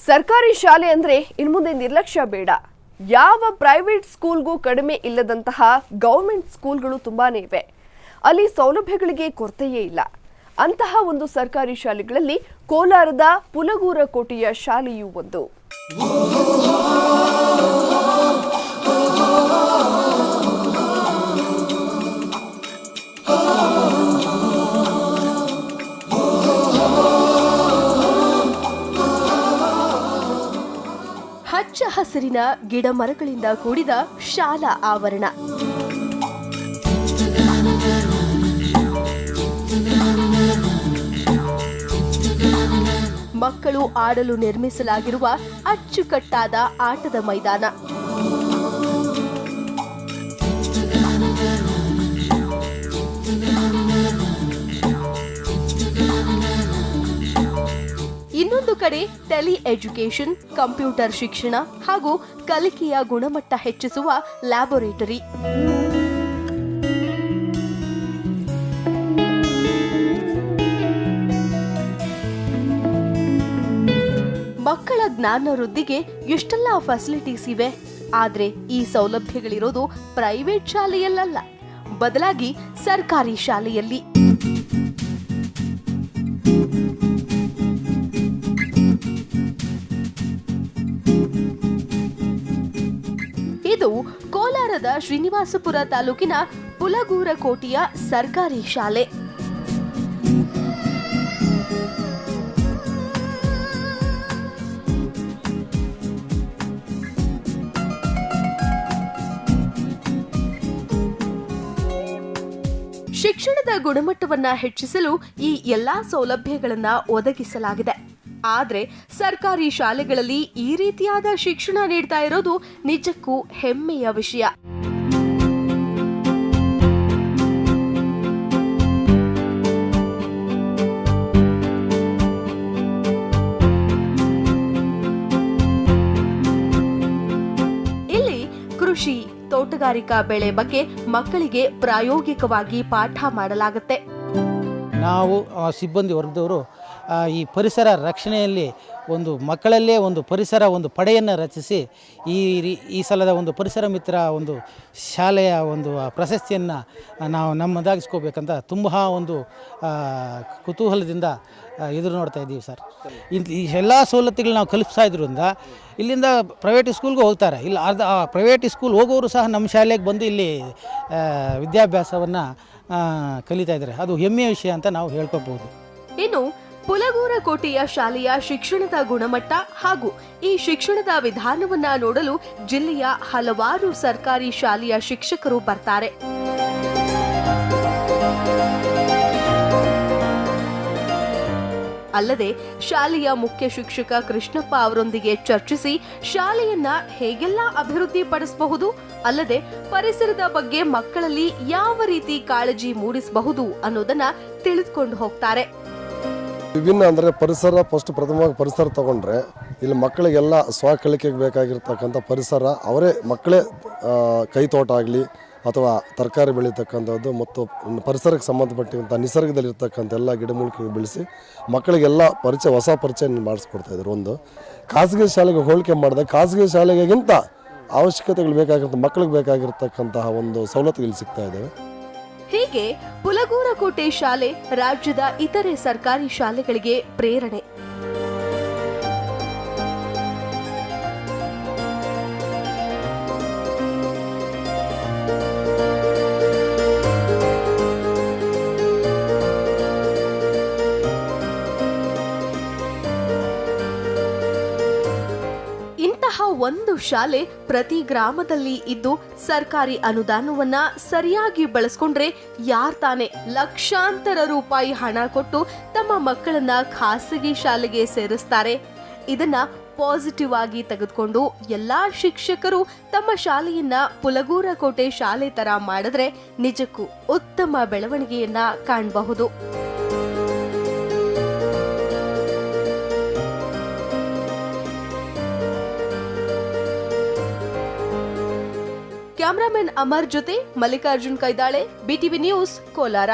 ಸರ್ಕಾರಿ ಶಾಲೆ ಅಂದ್ರೆ ಇನ್ಮುಂದೆ ನಿರ್ಲಕ್ಷ್ಯ ಬೇಡ. ಯಾವ ಪ್ರೈವೇಟ್ ಸ್ಕೂಲ್ಗೂ ಕಡಿಮೆ ಇಲ್ಲದಂತಹ ಗವರ್ನಮೆಂಟ್ ಸ್ಕೂಲ್ಗಳು ತುಂಬಾನೇ ಇವೆ. ಅಲ್ಲಿ ಸೌಲಭ್ಯಗಳಿಗೆ ಕೊರತೆಯೇ ಇಲ್ಲ. ಅಂತಹ ಒಂದು ಸರ್ಕಾರಿ ಶಾಲೆಗಳಲ್ಲಿ ಕೋಲಾರದ ಪುಲಗೂರ ಕೋಟೆಯ ಶಾಲೆಯೂ ಒಂದು. ಹಚ್ಚ ಹಸಿರಿನ ಗಿಡ ಮರಗಳಿಂದ ಕೂಡಿದ ಶಾಲಾ ಆವರಣ. ಮಕ್ಕಳು ಆಡಲು ನಿರ್ಮಿಸಲಾಗಿರುವ ಅಚ್ಚುಕಟ್ಟಾದ ಆಟದ ಮೈದಾನ. ಇನ್ನೊಂದು ಕಡೆ ಟೆಲಿ ಎಜುಕೇಷನ್, ಕಂಪ್ಯೂಟರ್ ಶಿಕ್ಷಣ ಹಾಗೂ ಕಲಿಕೆಯ ಗುಣಮಟ್ಟ ಹೆಚ್ಚಿಸುವ ಲ್ಯಾಬೊರೇಟರಿ. ಮಕ್ಕಳ ಜ್ಞಾನ ವೃದ್ಧಿಗೆ ಎಷ್ಟೆಲ್ಲ ಫೆಸಿಲಿಟೀಸ್ ಇವೆ. ಆದ್ರೆ ಈ ಸೌಲಭ್ಯಗಳಿರೋದು ಪ್ರೈವೇಟ್ ಶಾಲೆಯಲ್ಲ, ಬದಲಾಗಿ ಸರ್ಕಾರಿ ಶಾಲೆಯಲ್ಲಿ. ಇದು ಕೋಲಾರದ ಶ್ರೀನಿವಾಸಪುರ ತಾಲೂಕಿನ ಪುಲಗೂರ ಕೋಟೆಯ ಸರ್ಕಾರಿ ಶಾಲೆ. ಶಿಕ್ಷಣದ ಗುಣಮಟ್ಟವನ್ನ ಹೆಚ್ಚಿಸಲು ಈ ಎಲ್ಲಾ ಸೌಲಭ್ಯಗಳನ್ನ ಒದಗಿಸಲಾಗಿದೆ. ಆದ್ರೆ ಸರ್ಕಾರಿ ಶಾಲೆಗಳಲ್ಲಿ ಈ ರೀತಿಯಾದ ಶಿಕ್ಷಣ ನೀಡ್ತಾ ಇರೋದು ನಿಜಕ್ಕೂ ಹೆಮ್ಮೆಯ ವಿಷಯ. ಇಲ್ಲಿ ಕೃಷಿ, ತೋಟಗಾರಿಕಾ ಬೆಳೆ ಬಗ್ಗೆ ಮಕ್ಕಳಿಗೆ ಪ್ರಾಯೋಗಿಕವಾಗಿ ಪಾಠ ಮಾಡಲಾಗುತ್ತೆ. ನಾವು ಸಿಬ್ಬಂದಿ ವರ್ಗದವರು ಈ ಪರಿಸರ ರಕ್ಷಣೆಯಲ್ಲಿ ಒಂದು ಮಕ್ಕಳಲ್ಲೇ ಒಂದು ಪರಿಸರ ಒಂದು ಪಡೆಯನ್ನು ರಚಿಸಿ ಈ ಸಲದ ಒಂದು ಪರಿಸರ ಮಿತ್ರ ಒಂದು ಶಾಲೆಯ ಒಂದು ಪ್ರಶಸ್ತಿಯನ್ನು ನಾವು ನಮ್ಮದಾಗಿಸ್ಕೋಬೇಕಂತ ತುಂಬ ಒಂದು ಕುತೂಹಲದಿಂದ ಎದುರು ನೋಡ್ತಾ ಇದ್ದೀವಿ ಸರ್. ಈ ಎಲ್ಲ ಸವಲತ್ತುಗಳು ನಾವು ಕಲ್ಪಿಸ್ತಾ ಇದ್ರಿಂದ ಇಲ್ಲಿಂದ ಪ್ರೈವೇಟ್ ಸ್ಕೂಲ್ಗೂ ಹೋಗ್ತಾರೆ. ಇಲ್ಲ ಪ್ರೈವೇಟ್ ಸ್ಕೂಲ್ ಹೋಗೋರು ಸಹ ನಮ್ಮ ಶಾಲೆಗೆ ಬಂದು ಇಲ್ಲಿ ವಿದ್ಯಾಭ್ಯಾಸವನ್ನು ಕಲಿತಾ ಇದ್ದಾರೆ. ಅದು ಹೆಮ್ಮೆಯ ವಿಷಯ ಅಂತ ನಾವು ಹೇಳ್ಕೋಬಹುದು. ಇನ್ನು ಪುಲಗೂರ ಕೋಟೆಯ ಶಾಲೆಯ ಶಿಕ್ಷಣದ ಗುಣಮಟ್ಟ ಹಾಗೂ ಈ ಶಿಕ್ಷಣದ ವಿಧಾನವನ್ನ ನೋಡಲು ಜಿಲ್ಲೆಯ ಹಲವಾರು ಸರ್ಕಾರಿ ಶಾಲೆಯ ಶಿಕ್ಷಕರು ಬರ್ತಾರೆ. ಅಲ್ಲದೆ ಶಾಲೆಯ ಮುಖ್ಯ ಶಿಕ್ಷಕ ಕೃಷ್ಣಪ್ಪ ಅವರೊಂದಿಗೆ ಚರ್ಚಿಸಿ ಶಾಲೆಯನ್ನ ಹೇಗೆಲ್ಲ ಅಭಿವೃದ್ಧಿ ಪಡಿಸಬಹುದು, ಅಲ್ಲದೆ ಪರಿಸರದ ಬಗ್ಗೆ ಮಕ್ಕಳಲ್ಲಿ ಯಾವ ರೀತಿ ಕಾಳಜಿ ಮೂಡಿಸಬಹುದು ಅನ್ನೋದನ್ನ ತಿಳಿದುಕೊಂಡು ಹೋಗ್ತಾರೆ. ವಿಭಿನ್ನ ಅಂದರೆ ಪರಿಸರ ಪ್ರಥಮವಾಗಿ ಪರಿಸರ ತಗೊಂಡ್ರೆ ಇಲ್ಲಿ ಮಕ್ಕಳಿಗೆಲ್ಲ ಸ್ವಕಲಿಕೆಗೆ ಬೇಕಾಗಿರ್ತಕ್ಕಂಥ ಪರಿಸರ ಅವರೇ ಮಕ್ಕಳೇ ಕೈ ತೋಟ ಆಗಲಿ ಅಥವಾ ತರಕಾರಿ ಬೆಳೀತಕ್ಕಂಥದ್ದು ಮತ್ತು ಪರಿಸರಕ್ಕೆ ಸಂಬಂಧಪಟ್ಟಂಥ ನಿಸರ್ಗದಲ್ಲಿರ್ತಕ್ಕಂಥ ಎಲ್ಲ ಗಿಡಮೂಲಿಕೆ ಬೆಳೆಸಿ ಮಕ್ಕಳಿಗೆಲ್ಲ ಹೊಸ ಪರಿಚಯ ಮಾಡಿಸ್ಕೊಡ್ತಾ ಇದ್ದಾರೆ. ಒಂದು ಖಾಸಗಿ ಶಾಲೆಗೆ ಹೋಲಿಕೆ ಮಾಡಿದಾಗ ಖಾಸಗಿ ಶಾಲೆಗಿಂತ ಅವಶ್ಯಕತೆಗಳು ಬೇಕಾಗಿರ್ತ ಮಕ್ಕಳಿಗೆ ಬೇಕಾಗಿರ್ತಕ್ಕಂತಹ ಒಂದು ಸವಲತ್ತುಗಳು ಸಿಗ್ತಾ ಇದ್ದಾವೆ. ಹೀಗೆ ಪುಲಗೂರ ಕೋಟೆ ಶಾಲೆ ರಾಜ್ಯದ ಇತರೆ ಸರ್ಕಾರಿ ಶಾಲೆಗಳಿಗೆ ಪ್ರೇರಣೆ. ಇಂತಹ ಒಂದು ಶಾಲೆ ಪ್ರತಿ ಗ್ರಾಮದಲ್ಲಿ ಇದ್ದು ಸರ್ಕಾರಿ ಅನುದಾನವನ್ನ ಸರಿಯಾಗಿ ಬಳಸ್ಕೊಂಡ್ರೆ ಯಾರ್ ತಾನೆ ಲಕ್ಷಾಂತರ ರೂಪಾಯಿ ಹಣ ಕೊಟ್ಟು ತಮ್ಮ ಮಕ್ಕಳನ್ನ ಖಾಸಗಿ ಶಾಲೆಗೆ ಸೇರಿಸ್ತಾರೆ. ಇದನ್ನ ಪಾಸಿಟಿವ್ ಆಗಿ ತೆಗೆದುಕೊಂಡು ಎಲ್ಲಾ ಶಿಕ್ಷಕರು ತಮ್ಮ ಶಾಲೆಯನ್ನ ಪುಲಗೂರ ಕೋಟೆ ಶಾಲೆ ತರ ಮಾಡಿದ್ರೆ ನಿಜಕ್ಕೂ ಉತ್ತಮ ಬೆಳವಣಿಗೆಯನ್ನ ಕಾಣಬಹುದು. ಕ್ಯಾಮರಾಮನ್ ಅಮರ್ ಜೊತೆ ಮಲ್ಲಿಕಾರ್ಜುನ್ ಕೈದಾಳೆ, BTV ನ್ಯೂಸ್, ಕೋಲಾರ.